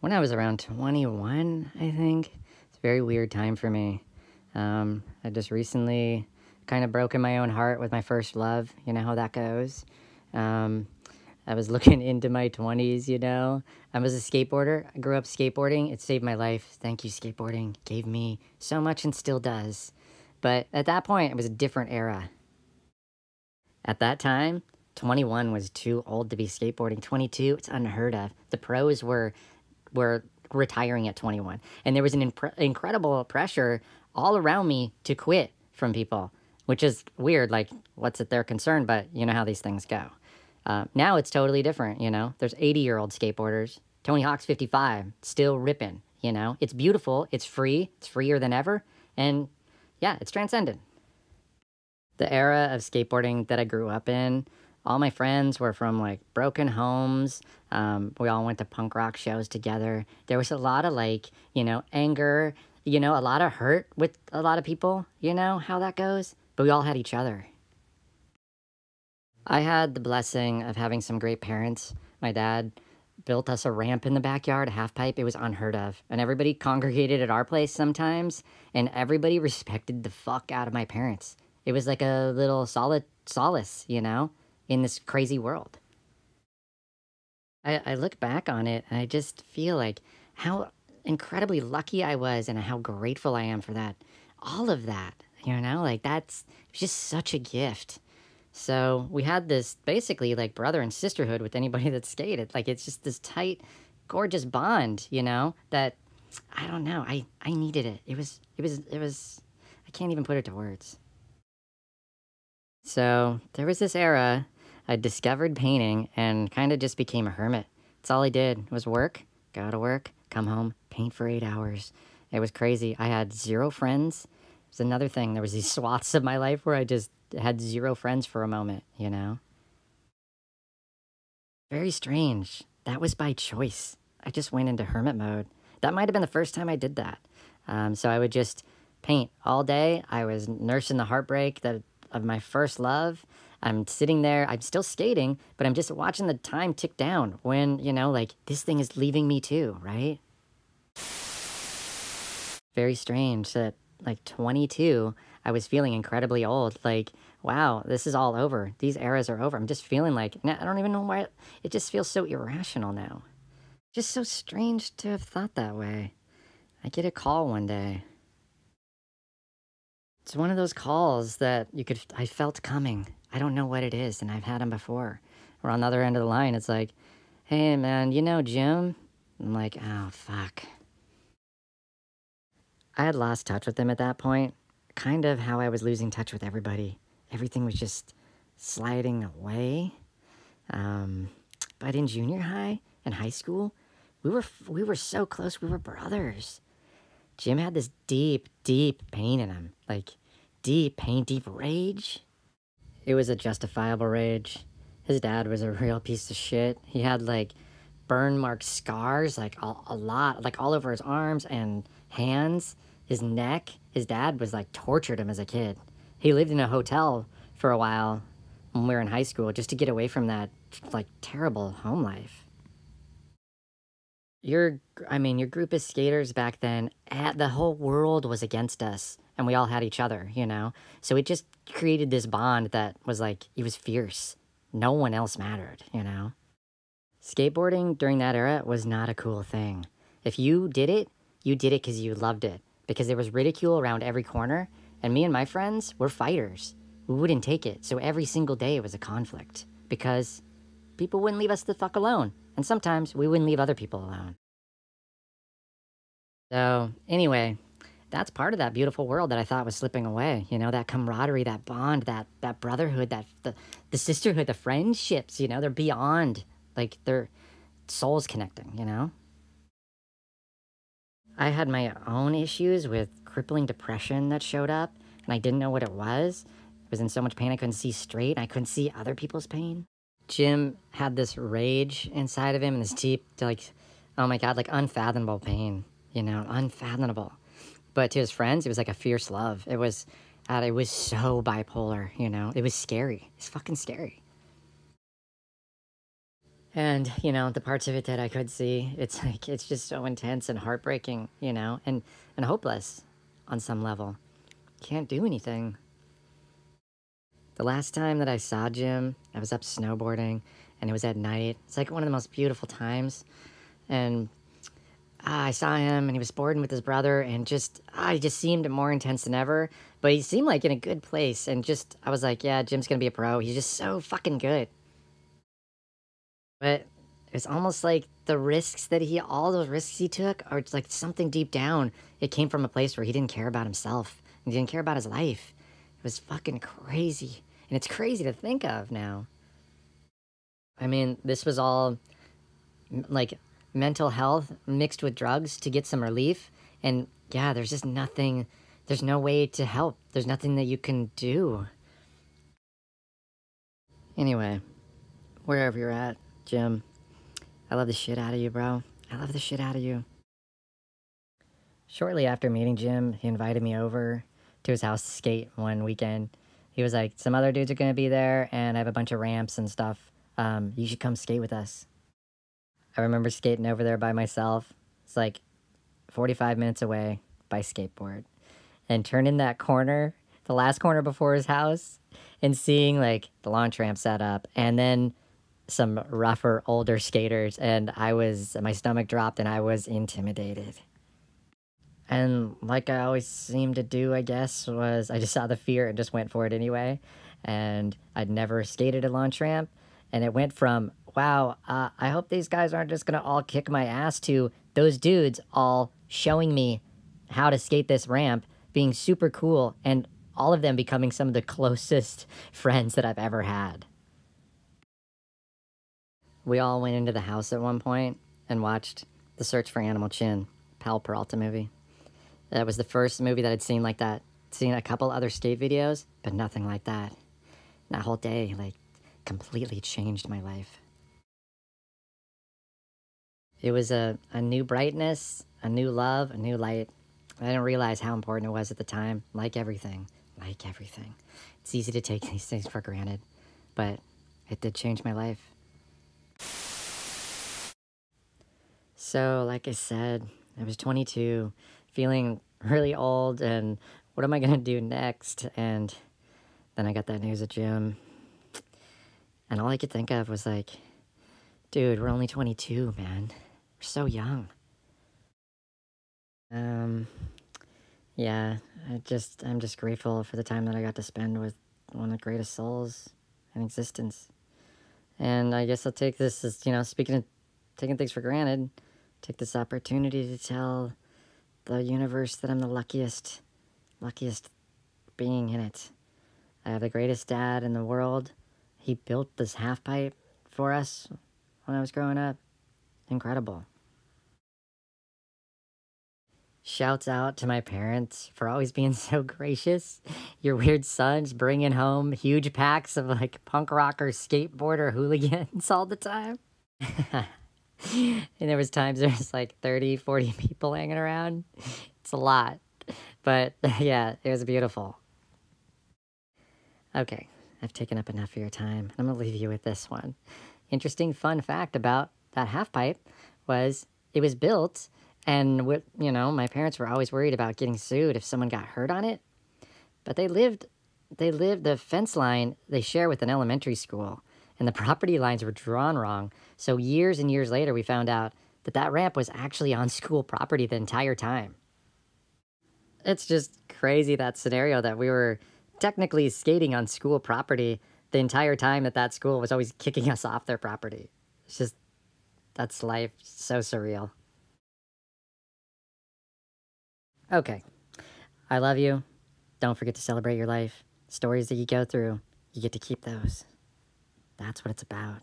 when I was around 21, I think. It's a very weird time for me. I just recently kind of broken my own heart with my first love. You know how that goes. Um, I was looking into my 20s, you know. I was a skateboarder. I grew up skateboarding. It saved my life. Thank you, skateboarding. Gave me so much and still does. But at that point, it was a different era. At that time, 21 was too old to be skateboarding. 22, it's unheard of. The pros were retiring at 21. And there was an incredible pressure all around me to quit from people, which is weird. Like, what's at their concern? But you know how these things go. Now it's totally different, you know? There's 80-year-old skateboarders. Tony Hawk's 55, still ripping, you know? It's beautiful, it's free, it's freer than ever, and yeah, it's transcendent. The era of skateboarding that I grew up in, all my friends were from, like, broken homes. We all went to punk rock shows together. There was a lot of, like, you know, anger, you know, a lot of hurt with a lot of people, you know how that goes? But we all had each other. I had the blessing of having some great parents. My dad built us a ramp in the backyard, a half pipe. It was unheard of. And everybody congregated at our place sometimes, and everybody respected the fuck out of my parents. It was like a little solace, you know, in this crazy world. I look back on it, and I just feel like how incredibly lucky I was and how grateful I am for that. All of that, you know, like that's just such a gift. So we had this basically like brother and sisterhood with anybody that skated. Like it's just this tight, gorgeous bond, you know, that I don't know. I needed it. It was, I can't even put it to words. So there was this era, I discovered painting and kind of just became a hermit. That's all I did was work, go to work, come home, paint for 8 hours. It was crazy. I had zero friends. It was another thing. There was these swaths of my life where I just had zero friends for a moment, you know? Very strange. That was by choice. I just went into hermit mode. That might have been the first time I did that. So I would just paint all day. I was nursing the heartbreak of my first love. I'm sitting there, I'm still skating, but I'm just watching the time tick down when, you know, like, this thing is leaving me too, right? Very strange that, like, 22, I was feeling incredibly old. Like, wow, this is all over. These eras are over. I'm just feeling like, I don't even know why, it just feels so irrational now. Just so strange to have thought that way. I get a call one day. It's one of those calls that I felt coming. I don't know what it is, and I've had them before. Or on the other end of the line, it's like, hey man, you know Jiim? I'm like, oh fuck. I had lost touch with them at that point. Kind of how I was losing touch with everybody. Everything was just sliding away. But in junior high and high school, we were so close. We were brothers. Jiim had this deep, deep pain in him. Like, deep pain, deep rage. It was a justifiable rage. His dad was a real piece of shit. He had, like, burn mark scars, like, a lot, like, all over his arms and hands, his neck. His dad was, like, tortured him as a kid. He lived in a hotel for a while when we were in high school just to get away from that, like, terrible home life. Your group of skaters back then, the whole world was against us, and we all had each other, you know? So it just created this bond that was like, it was fierce. No one else mattered, you know? Skateboarding during that era was not a cool thing. If you did it because you loved it, because there was ridicule around every corner, and me and my friends were fighters. We wouldn't take it, so every single day was a conflict, because people wouldn't leave us the fuck alone. And sometimes we wouldn't leave other people alone. So, anyway, that's part of that beautiful world that I thought was slipping away. You know, that camaraderie, that bond, that brotherhood, the sisterhood, the friendships, you know, they're beyond, like, they're souls connecting, you know? I had my own issues with crippling depression that showed up, and I didn't know what it was. I was in so much pain I couldn't see straight, and I couldn't see other people's pain. Jiim had this rage inside of him and this deep, like, oh my God, like unfathomable pain, you know, unfathomable. But to his friends, it was like a fierce love. It was so bipolar, you know, it was scary. It's fucking scary. And, you know, the parts of it that I could see, it's like, it's just so intense and heartbreaking, you know, and hopeless on some level. Can't do anything. The last time that I saw Jim, I was up snowboarding and it was at night. It's like one of the most beautiful times. And I saw him and he was boarding with his brother and he just seemed more intense than ever. But he seemed like in a good place. And I was like, yeah, Jim's going to be a pro. He's just so fucking good. But it's almost like all those risks he took are like something deep down. It came from a place where he didn't care about himself. He didn't care about his life. It was fucking crazy. And it's crazy to think of now. I mean, this was all like mental health mixed with drugs to get some relief. And yeah, there's just nothing, there's no way to help. There's nothing that you can do. Anyway, wherever you're at, Jim, I love the shit out of you, bro. I love the shit out of you. Shortly after meeting Jim, he invited me over to his house to skate one weekend. He was like, some other dudes are going to be there, and I have a bunch of ramps and stuff. You should come skate with us. I remember skating over there by myself. It's like 45 minutes away by skateboard. And turning that corner, the last corner before his house, and seeing like the launch ramp set up, and then some rougher, older skaters, and my stomach dropped and I was intimidated. And like I always seem to do, I guess, was I just saw the fear and just went for it anyway. And I'd never skated a launch ramp. And it went from, wow, I hope these guys aren't just going to all kick my ass to those dudes all showing me how to skate this ramp, being super cool, and all of them becoming some of the closest friends that I've ever had. We all went into the house at one point and watched The Search for Animal Chin, Pal Peralta movie. That was the first movie that I'd seen like that. Seen a couple other skate videos, but nothing like that. That whole day, like, completely changed my life. It was a new brightness, a new love, a new light. I didn't realize how important it was at the time. Like everything. It's easy to take these things for granted, but it did change my life. So, like I said, I was 22, feeling really old, and what am I gonna do next? And then I got that news at Jiim, and all I could think of was like, dude, we're only 22, man. We're so young. Yeah, I'm just grateful for the time that I got to spend with one of the greatest souls in existence. And I guess I'll take this as, you know, speaking of taking things for granted, take this opportunity to tell the universe that I'm the luckiest being in it. I have the greatest dad in the world. He built this half pipe for us when I was growing up. Incredible. Shouts out to my parents for always being so gracious. Your weird son's bringing home huge packs of like punk rocker, skateboarder hooligans all the time. And there was times there was like 30, 40 people hanging around. It's a lot. But yeah, it was beautiful. Okay, I've taken up enough of your time. I'm going to leave you with this one. Interesting fun fact about that half pipe was it was built, and my parents were always worried about getting sued if someone got hurt on it. But the fence line they share with an elementary school, and the property lines were drawn wrong. So years and years later, we found out that ramp was actually on school property the entire time. It's just crazy, that scenario, that we were technically skating on school property the entire time that school was always kicking us off their property. It's just, that's life. So surreal. Okay. I love you. Don't forget to celebrate your life. Stories that you go through, you get to keep those. That's what it's about.